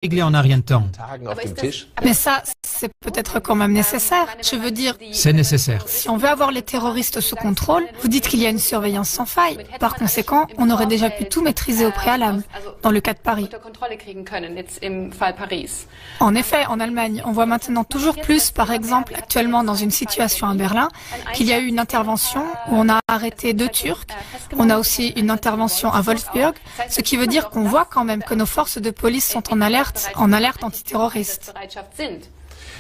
réglé en un rien de temps. Mais ça, c'est peut-être quand même nécessaire. Je veux dire, C'est nécessaire. si on veut avoir les terroristes sous contrôle, vous dites qu'il y a une surveillance sans faille. Par conséquent, on aurait déjà pu tout maîtriser au préalable, dans le cas de Paris. En effet, en Allemagne, on voit maintenant toujours plus, par exemple, actuellement dans une situation à Berlin, qu'il y a eu une intervention où on a arrêté 2 Turcs. On a aussi une intervention à Wolfsburg, ce qui veut dire qu'on voit quand même que nos forces de police sont en alerte antiterroriste.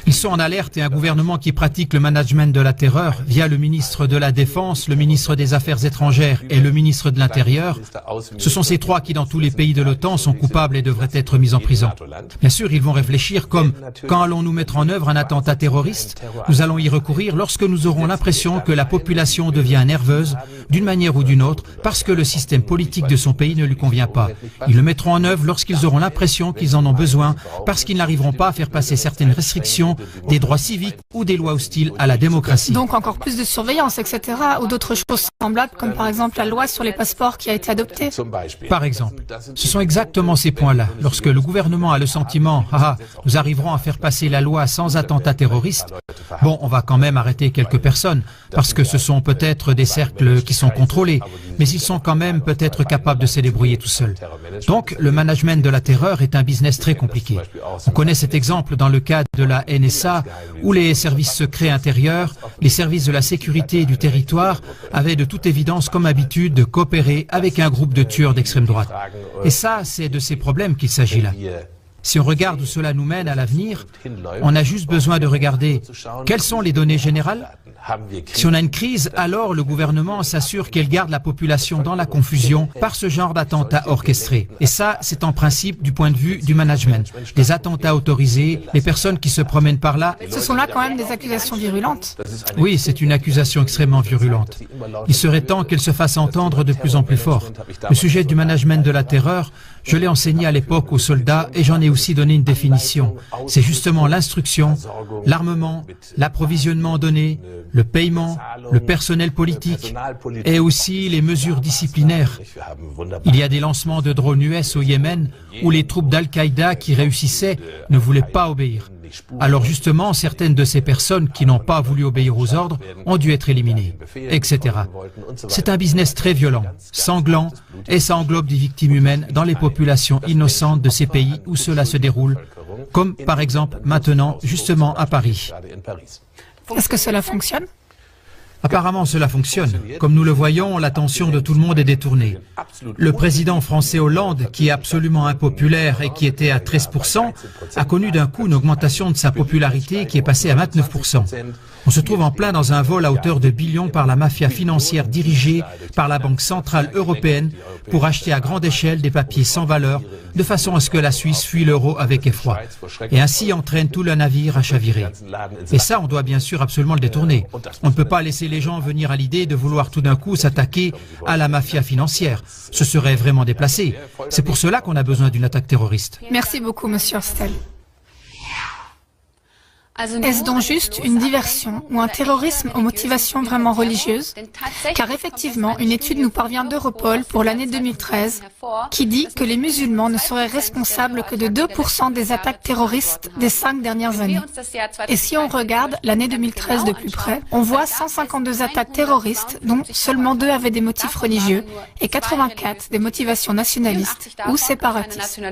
Ils sont en alerte et un gouvernement qui pratique le management de la terreur via le ministre de la Défense, le ministre des Affaires étrangères et le ministre de l'Intérieur. Ce sont ces 3 qui, dans tous les pays de l'OTAN, sont coupables et devraient être mis en prison. Bien sûr, ils vont réfléchir comme quand allons-nous mettre en œuvre un attentat terroriste? Nous allons y recourir lorsque nous aurons l'impression que la population devient nerveuse d'une manière ou d'une autre parce que le système politique de son pays ne lui convient pas. Ils le mettront en œuvre lorsqu'ils auront l'impression qu'ils en ont besoin parce qu'ils n'arriveront pas à faire passer certaines restrictions des droits civiques ou des lois hostiles à la démocratie. Donc encore plus de surveillance, etc. ou d'autres choses semblables, comme par exemple la loi sur les passeports qui a été adoptée. Par exemple, ce sont exactement ces points-là. Lorsque le gouvernement a le sentiment « Ah, nous arriverons à faire passer la loi sans attentat terroriste », bon, on va quand même arrêter quelques personnes, parce que ce sont peut-être des cercles qui sont contrôlés, mais ils sont quand même peut-être capables de se débrouiller tout seuls. Donc, le management de la terreur est un business très compliqué. On connaît cet exemple dans le cas de la NSA, où les services secrets intérieurs, les services de la sécurité du territoire avaient de toute évidence comme habitude de coopérer avec un groupe de tueurs d'extrême droite. Et ça, c'est de ces problèmes qu'il s'agit là. Si on regarde où cela nous mène à l'avenir, on a juste besoin de regarder quelles sont les données générales. Si on a une crise, alors le gouvernement s'assure qu'elle garde la population dans la confusion par ce genre d'attentats orchestrés. Et ça, c'est en principe du point de vue du management. Les attentats autorisés, les personnes qui se promènent par là. Ce sont là quand même des accusations virulentes. Oui, c'est une accusation extrêmement virulente. Il serait temps qu'elle se fasse entendre de plus en plus fort. Le sujet du management de la terreur, je l'ai enseigné à l'époque aux soldats et j'en ai aussi donné une définition. C'est justement l'instruction, l'armement, l'approvisionnement donné, le paiement, le personnel politique et aussi les mesures disciplinaires. Il y a des lancements de drones US au Yémen où les troupes d'Al-Qaïda qui réussissaient ne voulaient pas obéir. Alors justement, certaines de ces personnes qui n'ont pas voulu obéir aux ordres ont dû être éliminées, etc. C'est un business très violent, sanglant, et ça englobe des victimes humaines dans les populations innocentes de ces pays où cela se déroule, comme par exemple maintenant, justement à Paris. Est-ce que cela fonctionne? Apparemment, cela fonctionne. Comme nous le voyons, l'attention de tout le monde est détournée. Le président français Hollande, qui est absolument impopulaire et qui était à 13%, a connu d'un coup une augmentation de sa popularité qui est passée à 29%. On se trouve en plein dans un vol à hauteur de billions par la mafia financière dirigée par la Banque centrale européenne pour acheter à grande échelle des papiers sans valeur, de façon à ce que la Suisse fuit l'euro avec effroi. Et ainsi entraîne tout le navire à chavirer. Et ça, on doit bien sûr absolument le détourner. On ne peut pas laisser les gens venir à l'idée de vouloir tout d'un coup s'attaquer à la mafia financière. Ce serait vraiment déplacé. C'est pour cela qu'on a besoin d'une attaque terroriste. Merci beaucoup, monsieur Hostel. Est-ce donc juste une diversion ou un terrorisme aux motivations vraiment religieuses? Car effectivement, une étude nous parvient d'Europol pour l'année 2013 qui dit que les musulmans ne seraient responsables que de 2% des attaques terroristes des 5 dernières années. Et si on regarde l'année 2013 de plus près, on voit 152 attaques terroristes dont seulement 2 avaient des motifs religieux et 84 des motivations nationalistes ou séparatistes.